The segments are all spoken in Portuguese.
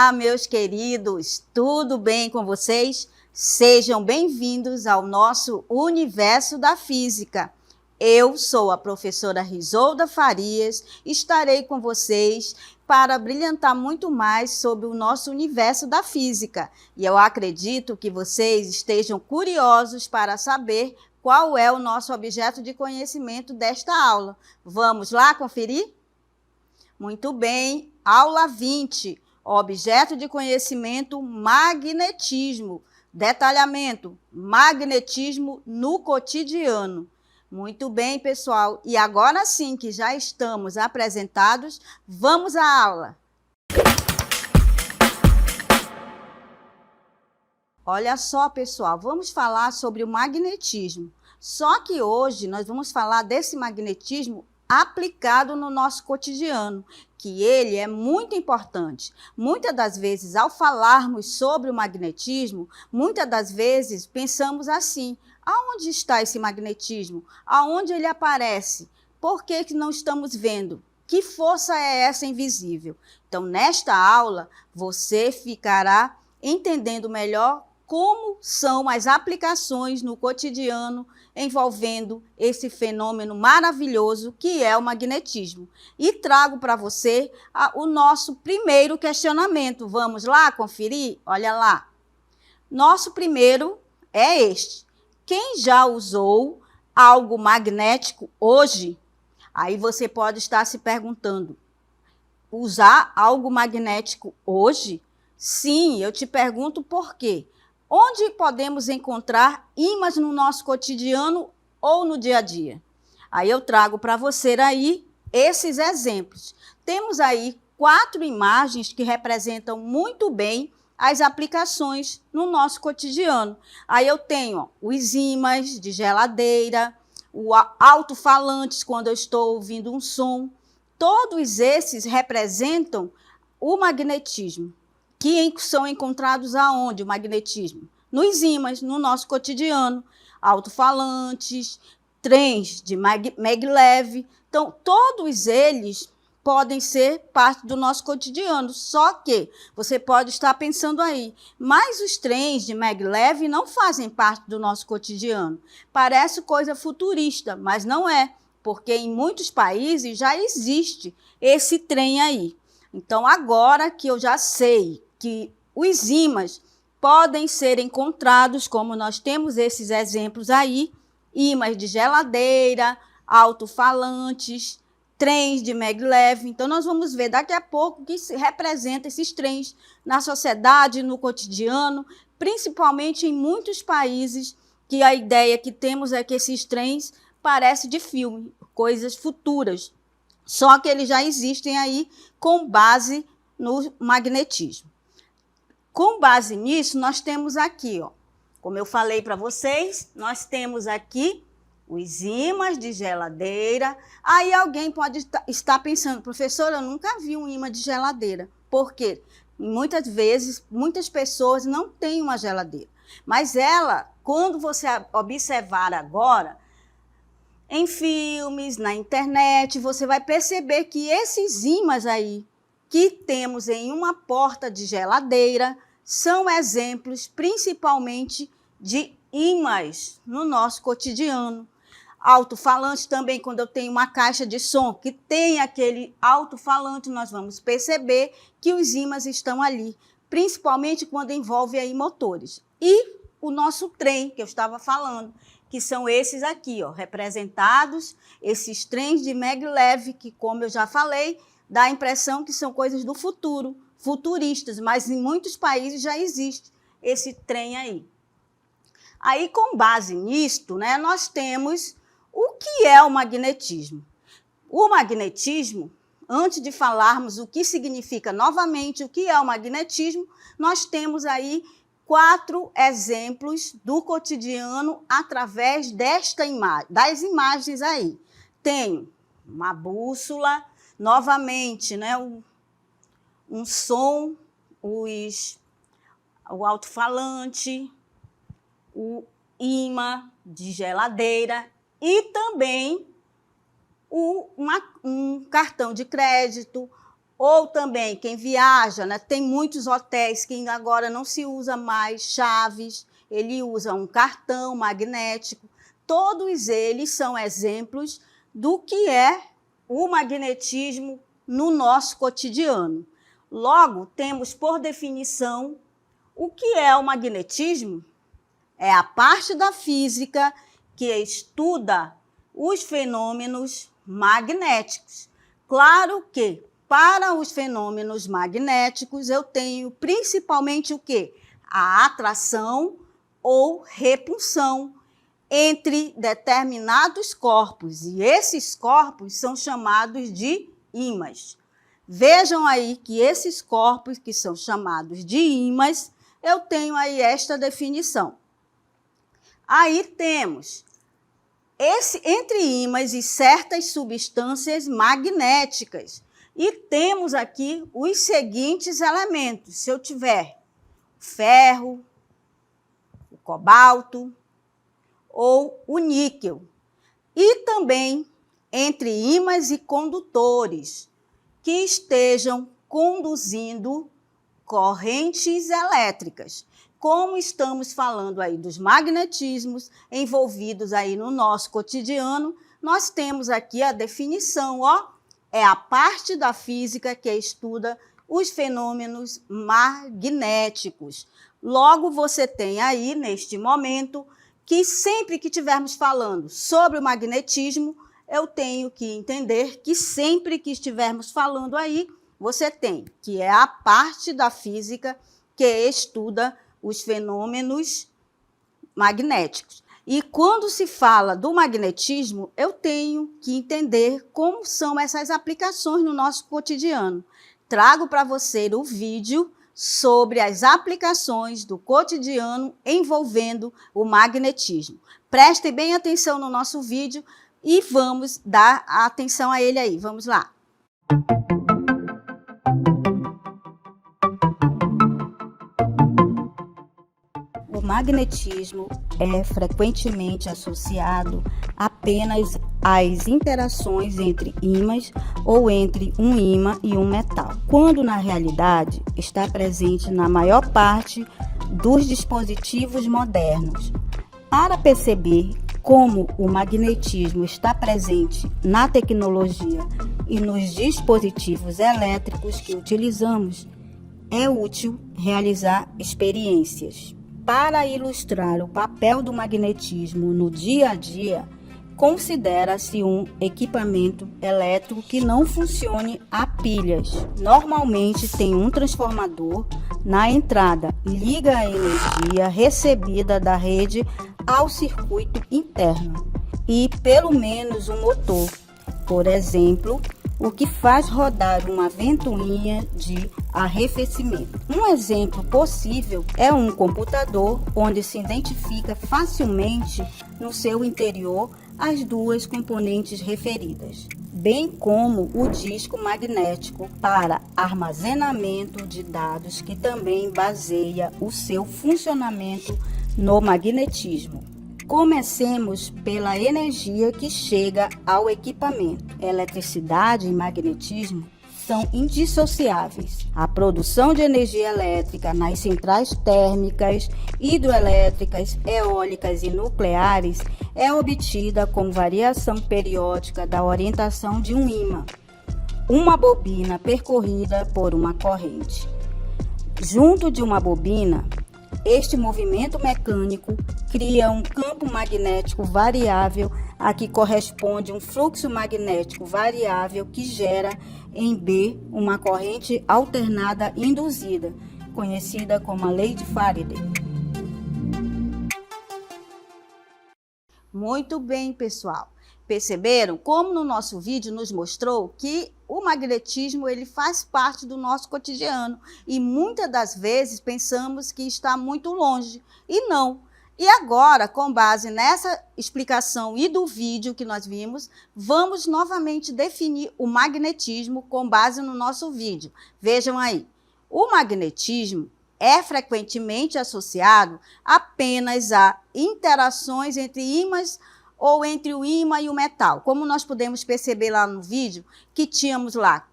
Olá, meus queridos, tudo bem com vocês? Sejam bem-vindos ao nosso Universo da Física. Eu sou a professora Risolda Farias, estarei com vocês para brilhantar muito mais sobre o nosso universo da física. E eu acredito que vocês estejam curiosos para saber qual é o nosso objeto de conhecimento desta aula. Vamos lá conferir? Muito bem, aula 20. Objeto de conhecimento, magnetismo. Detalhamento, magnetismo no cotidiano. Muito bem, pessoal. E agora sim que já estamos apresentados, vamos à aula. Olha só, pessoal, vamos falar sobre o magnetismo. Só que hoje nós vamos falar desse magnetismo aplicado no nosso cotidiano, que ele é muito importante. Muitas das vezes, ao falarmos sobre o magnetismo, muitas das vezes pensamos assim: aonde está esse magnetismo? Aonde ele aparece? Por que não estamos vendo? Que força é essa invisível? Então, nesta aula, você ficará entendendo melhor como são as aplicações no cotidiano envolvendo esse fenômeno maravilhoso que é o magnetismo. E trago para você o nosso primeiro questionamento. Vamos lá conferir? Olha lá. Nosso primeiro é este. Quem já usou algo magnético hoje? Aí você pode estar se perguntando: usar algo magnético hoje? Sim, eu te pergunto por quê. Onde podemos encontrar ímãs no nosso cotidiano ou no dia a dia? Aí eu trago para você aí esses exemplos. Temos aí 4 imagens que representam muito bem as aplicações no nosso cotidiano. Aí eu tenho os ímãs de geladeira, o alto-falantes quando eu estou ouvindo um som. Todos esses representam o magnetismo. Que são encontrados aonde o magnetismo? Nos ímãs, no nosso cotidiano, alto-falantes, trens de maglev. Então, todos eles podem ser parte do nosso cotidiano, só que você pode estar pensando aí, mas os trens de maglev não fazem parte do nosso cotidiano. Parece coisa futurista, mas não é, porque em muitos países já existe esse trem aí. Então, agora que eu já sei que os ímãs podem ser encontrados, como nós temos esses exemplos aí, ímãs de geladeira, alto-falantes, trens de maglev. Então, nós vamos ver daqui a pouco o que representa esses trens na sociedade, no cotidiano, principalmente em muitos países, que a ideia que temos é que esses trens parecem de filme, coisas futuras. Só que eles já existem aí com base no magnetismo. Com base nisso, nós temos aqui, ó, como eu falei para vocês, nós temos aqui os ímãs de geladeira. Aí alguém pode estar pensando: professora, eu nunca vi um ímã de geladeira. Por quê? Muitas vezes, muitas pessoas não têm uma geladeira. Mas ela, quando você observar agora, em filmes, na internet, você vai perceber que esses ímãs aí que temos em uma porta de geladeira são exemplos principalmente de ímãs no nosso cotidiano. Alto-falante também, quando eu tenho uma caixa de som que tem aquele alto-falante, nós vamos perceber que os ímãs estão ali, principalmente quando envolve aí motores. E o nosso trem, que eu estava falando, que são esses aqui, ó, representados, esses trens de maglev, que, como eu já falei, dá a impressão que são coisas do futuro, futuristas, mas em muitos países já existe esse trem aí. Aí, com base nisto, né, nós temos o que é o magnetismo. O magnetismo, antes de falarmos o que significa novamente o que é o magnetismo, nós temos aí 4 exemplos do cotidiano através das imagens aí. Tenho uma bússola, novamente, né, um som, o alto-falante, o ímã de geladeira e também um cartão de crédito, Ou também quem viaja, né? Tem muitos hotéis que agora não se usa mais chaves, ele usa um cartão magnético. Todos eles são exemplos do que é o magnetismo no nosso cotidiano. Logo, temos por definição o que é o magnetismo. É a parte da física que estuda os fenômenos magnéticos. Claro que para os fenômenos magnéticos eu tenho principalmente o quê? A atração ou repulsão entre determinados corpos, e esses corpos são chamados de ímãs. Vejam aí que esses corpos que são chamados de ímãs, eu tenho aí esta definição. Aí temos entre ímãs e certas substâncias magnéticas. E temos aqui os seguintes elementos. Se eu tiver ferro, o cobalto ou o níquel. E também entre ímãs e condutores que estejam conduzindo correntes elétricas. Como estamos falando aí dos magnetismos envolvidos aí no nosso cotidiano, nós temos aqui a definição, ó, é a parte da física que estuda os fenômenos magnéticos. Logo, você tem aí, neste momento, que sempre que estivermos falando sobre o magnetismo, eu tenho que entender que sempre que estivermos falando aí, você tem que é a parte da física que estuda os fenômenos magnéticos. E quando se fala do magnetismo, eu tenho que entender como são essas aplicações no nosso cotidiano. Trago para você o vídeo sobre as aplicações do cotidiano envolvendo o magnetismo. Prestem bem atenção no nosso vídeo e vamos dar atenção a ele aí. Vamos lá. O magnetismo é frequentemente associado apenas às interações entre ímãs ou entre um ímã e um metal, quando na realidade está presente na maior parte dos dispositivos modernos. Para perceber como o magnetismo está presente na tecnologia e nos dispositivos elétricos que utilizamos, é útil realizar experiências. Para ilustrar o papel do magnetismo no dia a dia, considera-se um equipamento elétrico que não funcione a pilhas. Normalmente tem um transformador na entrada, liga a energia recebida da rede ao circuito interno e pelo menos um motor, por exemplo, o que faz rodar uma ventoinha de arrefecimento. Um exemplo possível é um computador onde se identifica facilmente no seu interior as duas componentes referidas, bem como o disco magnético para armazenamento de dados que também baseia o seu funcionamento no magnetismo. Comecemos pela energia que chega ao equipamento. Eletricidade e magnetismo são indissociáveis. A produção de energia elétrica nas centrais térmicas, hidroelétricas, eólicas e nucleares é obtida com variação periódica da orientação de um ímã, uma bobina percorrida por uma corrente. Junto de uma bobina, este movimento mecânico cria um campo magnético variável a que corresponde um fluxo magnético variável que gera em B uma corrente alternada induzida, conhecida como a lei de Faraday. Muito bem, pessoal. Perceberam como no nosso vídeo nos mostrou que o magnetismo ele faz parte do nosso cotidiano e muitas das vezes pensamos que está muito longe e não. E agora, com base nessa explicação e do vídeo que nós vimos, vamos novamente definir o magnetismo com base no nosso vídeo. Vejam aí, o magnetismo é frequentemente associado apenas a interações entre ímãs ou entre o ímã e o metal. Como nós podemos perceber lá no vídeo, que tínhamos lá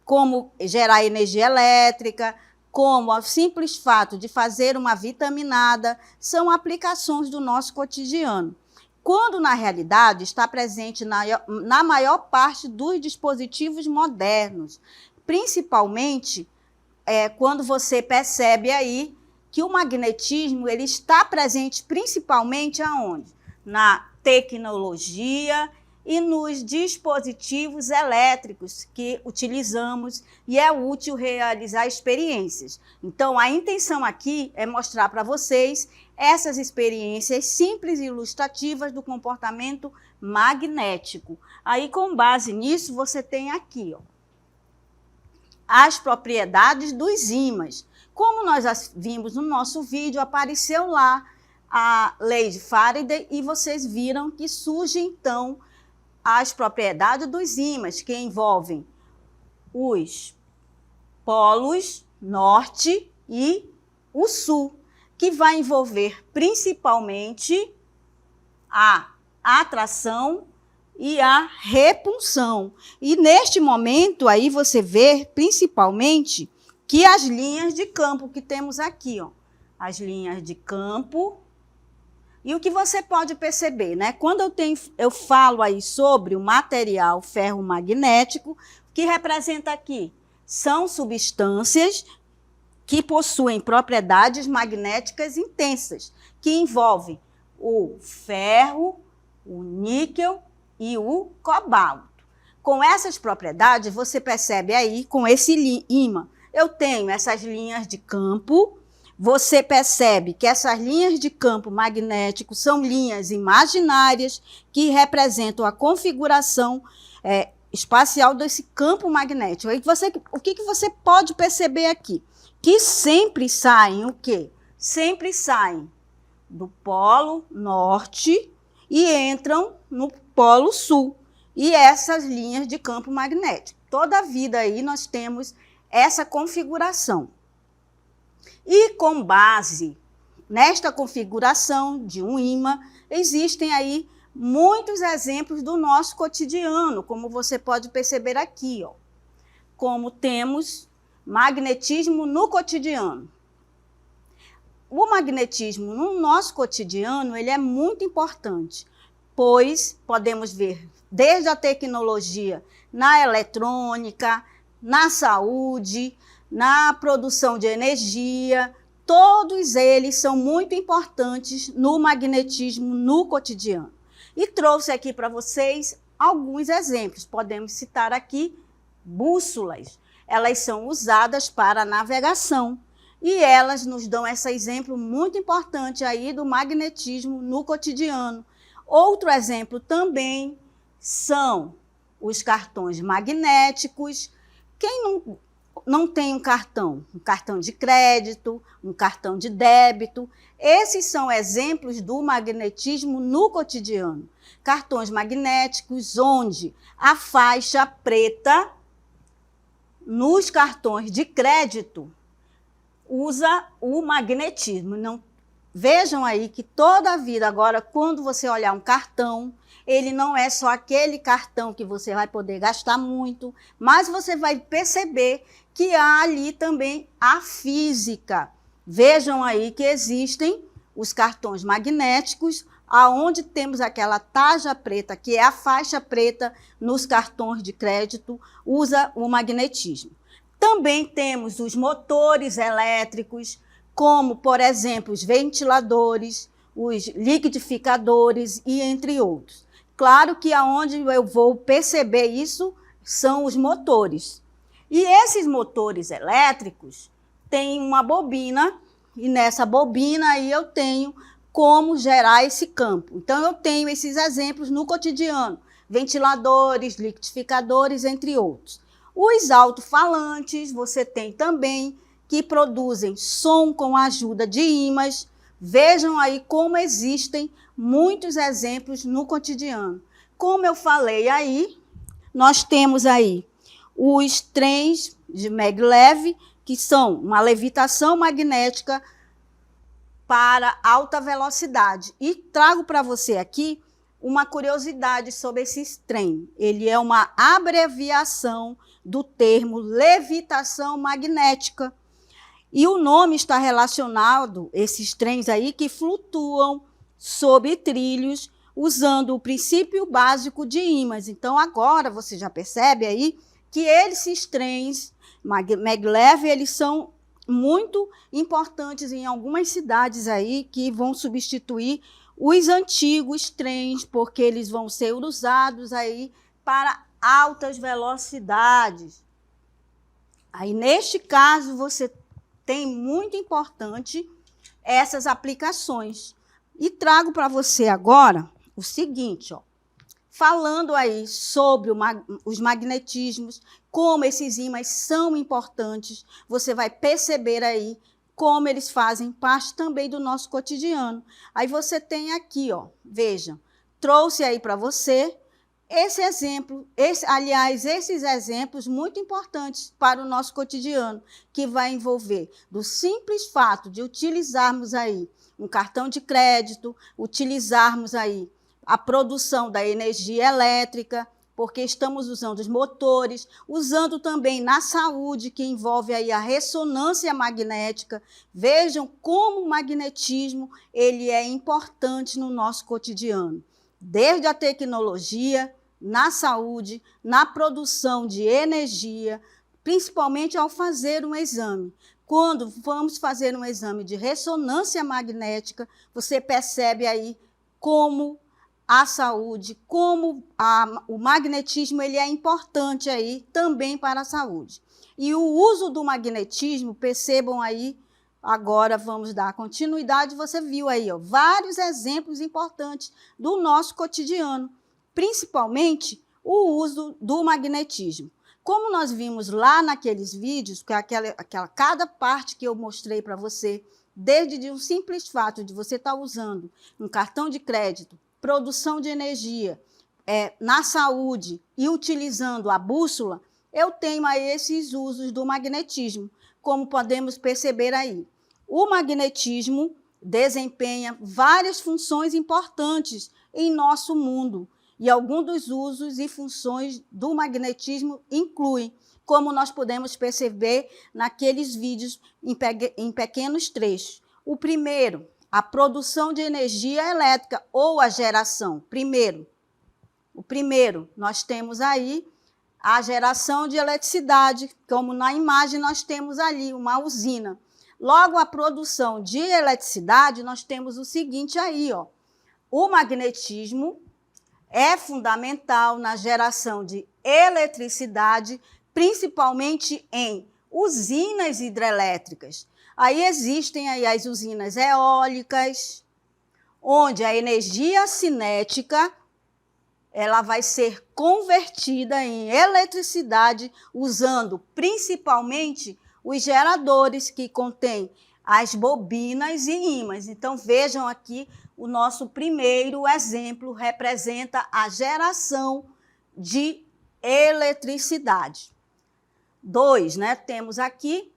como gerar energia elétrica, como o simples fato de fazer uma vitaminada, são aplicações do nosso cotidiano. Quando, na realidade, está presente na maior parte dos dispositivos modernos, principalmente quando você percebe aí que o magnetismo ele está presente principalmente aonde? Na tecnologia e nos dispositivos elétricos que utilizamos e é útil realizar experiências. Então, a intenção aqui é mostrar para vocês essas experiências simples e ilustrativas do comportamento magnético. Aí, com base nisso, você tem aqui, ó, as propriedades dos ímãs. Como nós vimos no nosso vídeo, apareceu lá a lei de Faraday e vocês viram que surgem, então, as propriedades dos ímãs, que envolvem os polos norte e o sul, que vai envolver principalmente a atração e a repulsão. E neste momento aí você vê principalmente que as linhas de campo que temos aqui, ó, as linhas de campo. E o que você pode perceber, né? Quando eu falo aí sobre o material ferromagnético, o que representa aqui? São substâncias que possuem propriedades magnéticas intensas, que envolvem o ferro, o níquel e o cobalto. Com essas propriedades, você percebe aí, com esse ímã, eu tenho essas linhas de campo. Você percebe que essas linhas de campo magnético são linhas imaginárias que representam a configuração espacial desse campo magnético. Aí o que você pode perceber aqui? Que sempre saem o quê? Sempre saem do polo norte e entram no polo sul. E essas linhas de campo magnético. Toda a vida aí nós temos essa configuração. E com base nesta configuração de um ímã, existem aí muitos exemplos do nosso cotidiano, como você pode perceber aqui, ó. Como temos magnetismo no cotidiano. O magnetismo no nosso cotidiano, ele é muito importante, pois podemos ver desde a tecnologia na eletrônica, na saúde, na produção de energia, todos eles são muito importantes no magnetismo no cotidiano. E trouxe aqui para vocês alguns exemplos. Podemos citar aqui bússolas. Elas são usadas para navegação e elas nos dão esse exemplo muito importante aí do magnetismo no cotidiano. Outro exemplo também são os cartões magnéticos. Quem não tem um cartão de crédito, um cartão de débito. Esses são exemplos do magnetismo no cotidiano. Cartões magnéticos onde a faixa preta nos cartões de crédito usa o magnetismo. Não, vejam aí que toda a vida agora, quando você olhar um cartão, ele não é só aquele cartão que você vai poder gastar muito, mas você vai perceber que há ali também a física. Vejam aí que existem os cartões magnéticos, aonde temos aquela taja preta, que é a faixa preta nos cartões de crédito, usa o magnetismo. Também temos os motores elétricos, como, por exemplo, os ventiladores, os liquidificadores e entre outros. Claro que aonde eu vou perceber isso são os motores. E esses motores elétricos têm uma bobina, e nessa bobina aí eu tenho como gerar esse campo. Então, eu tenho esses exemplos no cotidiano, ventiladores, liquidificadores, entre outros. Os alto-falantes, você tem também, que produzem som com a ajuda de ímãs. Vejam aí como existem muitos exemplos no cotidiano. Como eu falei aí, nós temos aí os trens de maglev, que são uma levitação magnética para alta velocidade. E trago para você aqui uma curiosidade sobre esse trem. Ele é uma abreviação do termo levitação magnética. E o nome está relacionado, esses trens aí que flutuam sobre trilhos, usando o princípio básico de ímãs. Então, agora você já percebe aí que esses trens maglev, eles são muito importantes em algumas cidades aí que vão substituir os antigos trens, porque eles vão ser usados aí para altas velocidades. Aí, neste caso, você tem muito importante essas aplicações. E trago para você agora o seguinte, ó, falando aí sobre os magnetismos, como esses ímãs são importantes, você vai perceber aí como eles fazem parte também do nosso cotidiano. Aí você tem aqui, ó, veja, trouxe aí para você esse exemplo, esses exemplos muito importantes para o nosso cotidiano, que vai envolver do simples fato de utilizarmos aí um cartão de crédito, utilizarmos aí a produção da energia elétrica, porque estamos usando os motores, usando também na saúde, que envolve aí a ressonância magnética. Vejam como o magnetismo ele é importante no nosso cotidiano, desde a tecnologia, na saúde, na produção de energia, principalmente ao fazer um exame. Quando vamos fazer um exame de ressonância magnética, você percebe aí como a saúde, como o magnetismo ele é importante aí também para a saúde. E o uso do magnetismo, percebam aí, agora vamos dar continuidade, você viu aí, ó, vários exemplos importantes do nosso cotidiano, principalmente o uso do magnetismo. Como nós vimos lá naqueles vídeos, que é cada parte que eu mostrei para você, desde um simples fato de você estar usando um cartão de crédito, produção de energia, na saúde e utilizando a bússola, eu tenho aí esses usos do magnetismo, como podemos perceber aí. O magnetismo desempenha várias funções importantes em nosso mundo, e alguns dos usos e funções do magnetismo incluem, como nós podemos perceber naqueles vídeos em pequenos trechos. O primeiro, a produção de energia elétrica ou a geração. O primeiro, nós temos aí a geração de eletricidade, como na imagem nós temos ali uma usina. Logo, a produção de eletricidade, nós temos o seguinte aí, ó, o magnetismo é fundamental na geração de eletricidade, principalmente em usinas hidrelétricas. Aí existem aí as usinas eólicas, onde a energia cinética ela vai ser convertida em eletricidade usando principalmente os geradores que contêm as bobinas e ímãs. Então, vejam aqui, o nosso primeiro exemplo representa a geração de eletricidade. 2, né? Temos aqui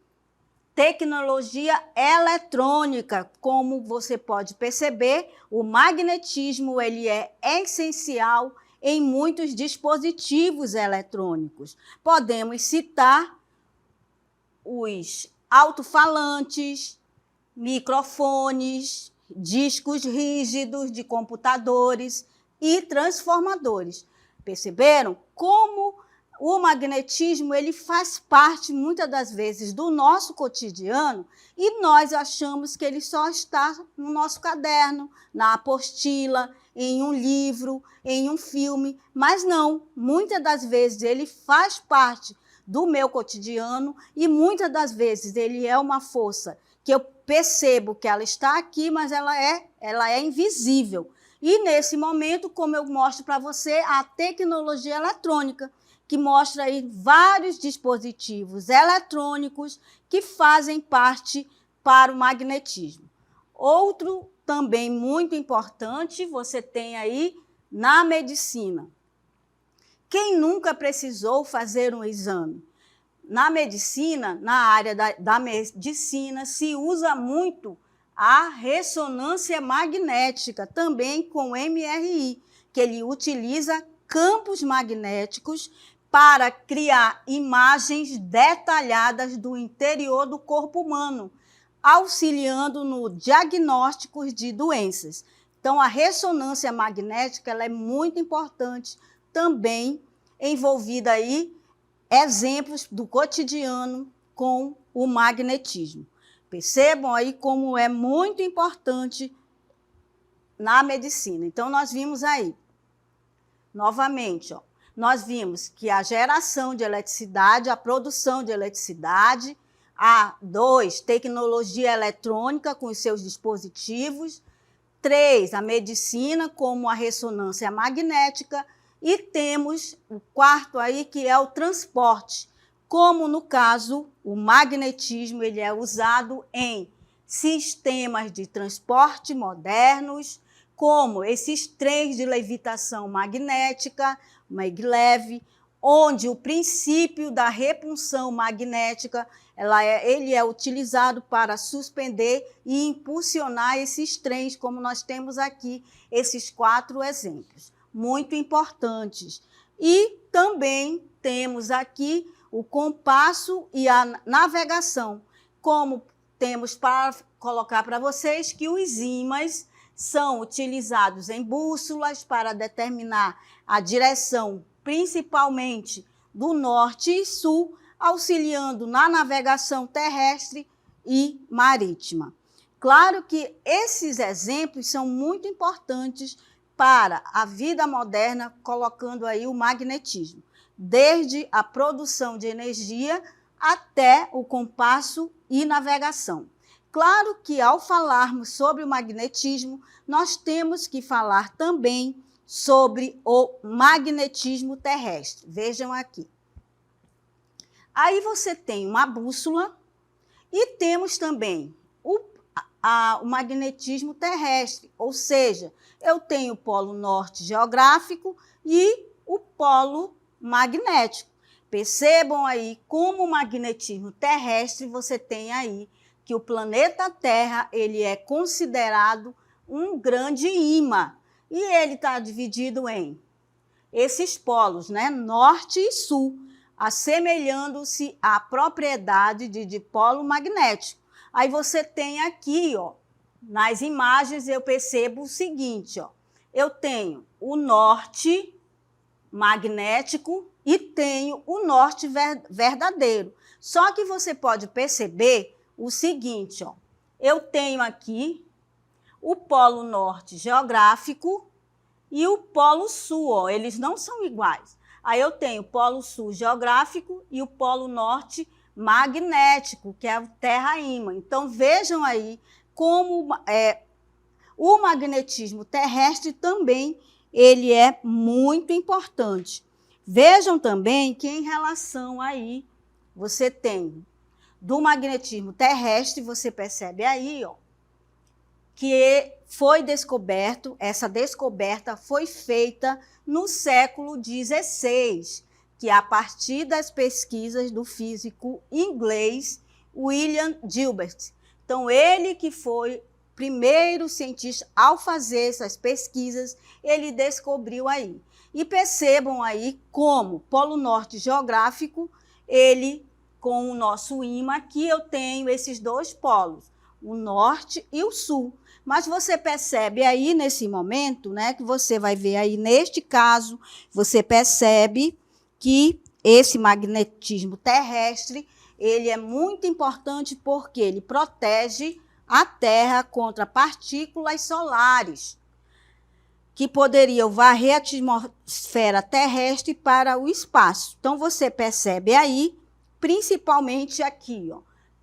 tecnologia eletrônica. Como você pode perceber, o magnetismo ele é essencial em muitos dispositivos eletrônicos. Podemos citar os alto-falantes, microfones, discos rígidos de computadores e transformadores. Perceberam como o magnetismo ele faz parte, muitas das vezes, do nosso cotidiano e nós achamos que ele só está no nosso caderno, na apostila, em um livro, em um filme, mas não. Muitas das vezes ele faz parte do meu cotidiano e muitas das vezes ele é uma força que eu percebo que ela está aqui, mas ela é invisível. E nesse momento, como eu mostro para você, a tecnologia eletrônica, que mostra aí vários dispositivos eletrônicos que fazem parte para o magnetismo. Outro também muito importante, você tem aí na medicina. Quem nunca precisou fazer um exame? Na medicina, na área da medicina, se usa muito a ressonância magnética, também com MRI, que ele utiliza campos magnéticos para criar imagens detalhadas do interior do corpo humano, auxiliando no diagnóstico de doenças. Então, a ressonância magnética ela é muito importante, também envolvida aí exemplos do cotidiano com o magnetismo. Percebam aí como é muito importante na medicina. Então, nós vimos aí, novamente, nós vimos que a geração de eletricidade, a produção de eletricidade, a 2, tecnologia eletrônica com os seus dispositivos, 3, a medicina como a ressonância magnética, e temos o 4 aí que é o transporte, como no caso o magnetismo ele é usado em sistemas de transporte modernos, como esses trens de levitação magnética, maglev, onde o princípio da repulsão magnética ele é utilizado para suspender e impulsionar esses trens, como nós temos aqui esses 4 exemplos, muito importantes. E também temos aqui o compasso e a navegação, como temos para colocar para vocês que os ímãs são utilizados em bússolas para determinar a direção, principalmente do norte e sul, auxiliando na navegação terrestre e marítima. Claro que esses exemplos são muito importantes para a vida moderna, colocando aí o magnetismo, desde a produção de energia até o compasso e navegação. Claro que ao falarmos sobre o magnetismo, nós temos que falar também sobre o magnetismo terrestre. Vejam aqui. Aí você tem uma bússola e temos também o magnetismo terrestre, ou seja, eu tenho o polo norte geográfico e o polo magnético. Percebam aí como o magnetismo terrestre você tem aí que o planeta Terra ele é considerado um grande ímã e ele está dividido em esses polos, né, norte e sul, assemelhando-se à propriedade de dipolo magnético. Aí você tem aqui, nas imagens eu percebo o seguinte, eu tenho o norte magnético e tenho o norte verdadeiro. Só que você pode perceber o seguinte, eu tenho aqui o polo norte geográfico e o polo sul, eles não são iguais. Aí eu tenho o polo sul geográfico e o polo norte magnético, que é o terra-ímã. Então vejam aí como o magnetismo terrestre também ele é muito importante. Vejam também que em relação aí, você tem do magnetismo terrestre, você percebe aí, que foi descoberto, essa descoberta foi feita no século XVI, que é a partir das pesquisas do físico inglês William Gilbert. Então, ele que foi o primeiro cientista ao fazer essas pesquisas, ele descobriu aí. E percebam aí como Polo Norte geográfico, ele, com o nosso ímã, aqui eu tenho esses 2 polos, o norte e o sul. Mas você percebe aí nesse momento, né, que você vai ver aí neste caso, você percebe que esse magnetismo terrestre, ele é muito importante porque ele protege a Terra contra partículas solares que poderiam varrer a atmosfera terrestre para o espaço. Então, você percebe aí, principalmente aqui,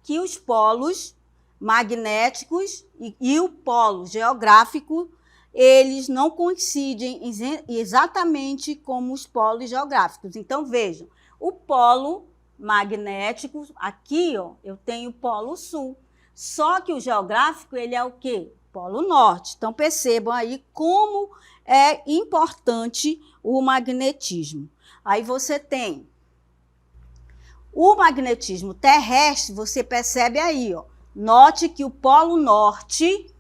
que os polos magnéticos e o polo geográfico, eles não coincidem exatamente como os polos geográficos. Então, vejam, o polo magnético, aqui, eu tenho o polo sul, só que o geográfico, ele é o quê? Polo norte. Então, percebam aí como é importante o magnetismo. Aí você tem o magnetismo terrestre, você percebe aí, note que o polo norte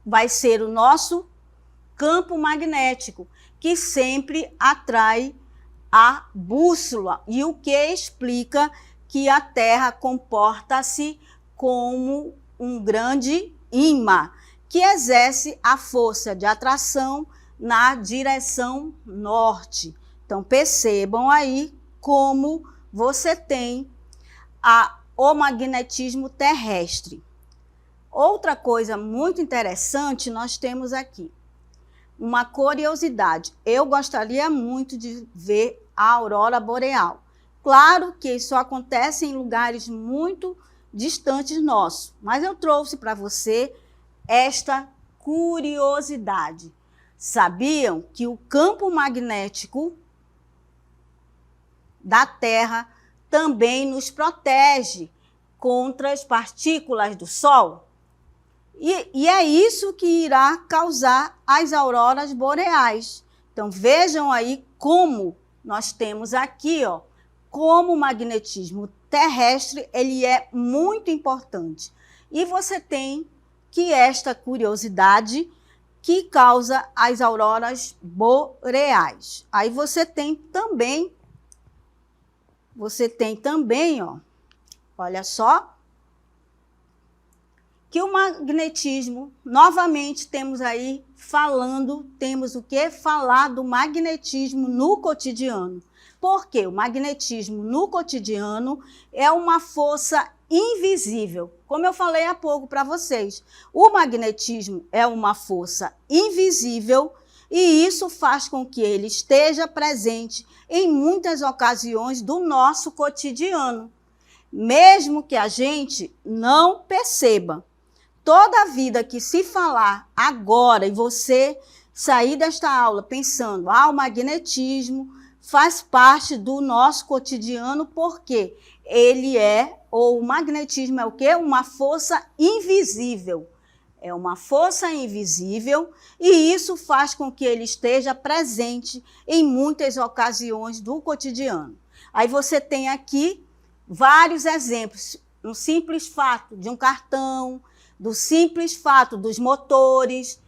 vai ser o nosso campo magnético, que sempre atrai a bússola, e o que explica que a Terra comporta-se como um grande imã, que exerce a força de atração na direção norte. Então, percebam aí como você tem o magnetismo terrestre. Outra coisa muito interessante nós temos aqui, uma curiosidade. Eu gostaria muito de ver a aurora boreal. Claro que isso acontece em lugares muito distantes nossos, mas eu trouxe para você esta curiosidade. Sabiam que o campo magnético da Terra também nos protege contra as partículas do Sol? E é isso que irá causar as auroras boreais. Então, vejam aí como nós temos aqui, ó, como o magnetismo terrestre ele é muito importante. E você tem que esta curiosidade que causa as auroras boreais. Aí você tem também, ó, olha só, que o magnetismo, novamente temos aí temos o que falar do magnetismo no cotidiano. Porque o magnetismo no cotidiano é uma força invisível. Como eu falei há pouco para vocês, o magnetismo é uma força invisível e isso faz com que ele esteja presente em muitas ocasiões do nosso cotidiano, mesmo que a gente não perceba. Toda a vida que se falar agora e você sair desta aula pensando, o magnetismo faz parte do nosso cotidiano, porque o magnetismo é o quê? Uma força invisível. É uma força invisível e isso faz com que ele esteja presente em muitas ocasiões do cotidiano. Aí você tem aqui vários exemplos, um simples fato de um cartão, do simples fato dos motores,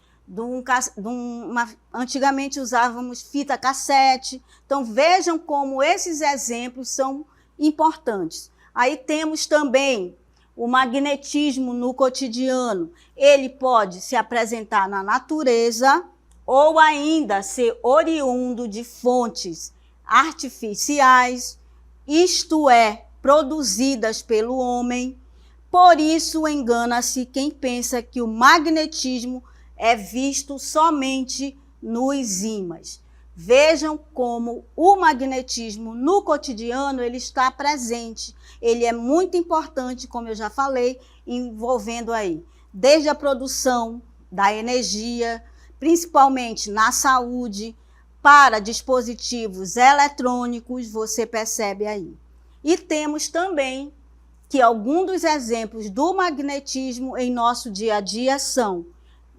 antigamente usávamos fita cassete. Então, vejam como esses exemplos são importantes. Aí temos também o magnetismo no cotidiano. Ele pode se apresentar na natureza ou ainda ser oriundo de fontes artificiais, isto é, produzidas pelo homem. Por isso, engana-se quem pensa que o magnetismo é visto somente nos ímãs. Vejam como o magnetismo no cotidiano ele está presente. Ele é muito importante, como eu já falei, envolvendo aí desde a produção da energia, principalmente na saúde, para dispositivos eletrônicos, você percebe aí. E temos também que alguns dos exemplos do magnetismo em nosso dia a dia são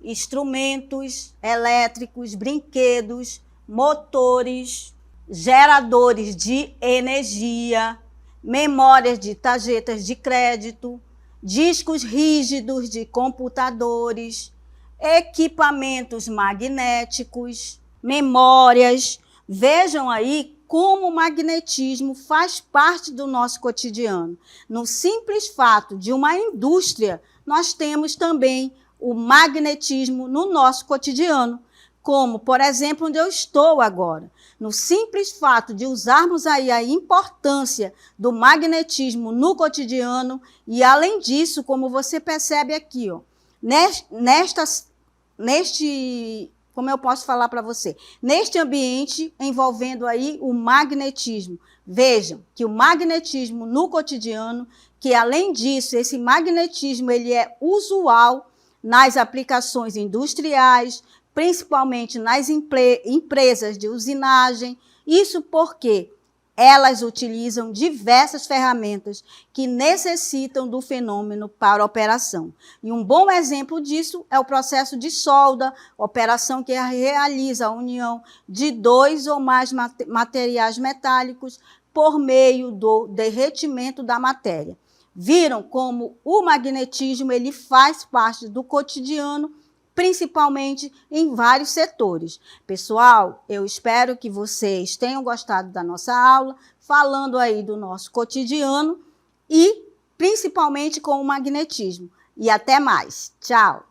instrumentos elétricos, brinquedos, motores, geradores de energia, memórias de tarjetas de crédito, discos rígidos de computadores, equipamentos magnéticos, memórias. Vejam aí como o magnetismo faz parte do nosso cotidiano. No simples fato de uma indústria, nós temos também o magnetismo no nosso cotidiano, como, por exemplo, onde eu estou agora. No simples fato de usarmos aí a importância do magnetismo no cotidiano, e além disso, como você percebe aqui, ó, como eu posso falar para você? Neste ambiente envolvendo aí o magnetismo. Vejam que o magnetismo no cotidiano, que além disso, esse magnetismo ele é usual nas aplicações industriais, principalmente nas empresas de usinagem. Isso porque elas utilizam diversas ferramentas que necessitam do fenômeno para operação. E um bom exemplo disso é o processo de solda, operação que realiza a união de dois ou mais materiais metálicos por meio do derretimento da matéria. Viram como o magnetismo ele faz parte do cotidiano, principalmente em vários setores. Pessoal, eu espero que vocês tenham gostado da nossa aula, falando aí do nosso cotidiano e principalmente com o magnetismo. E até mais. Tchau!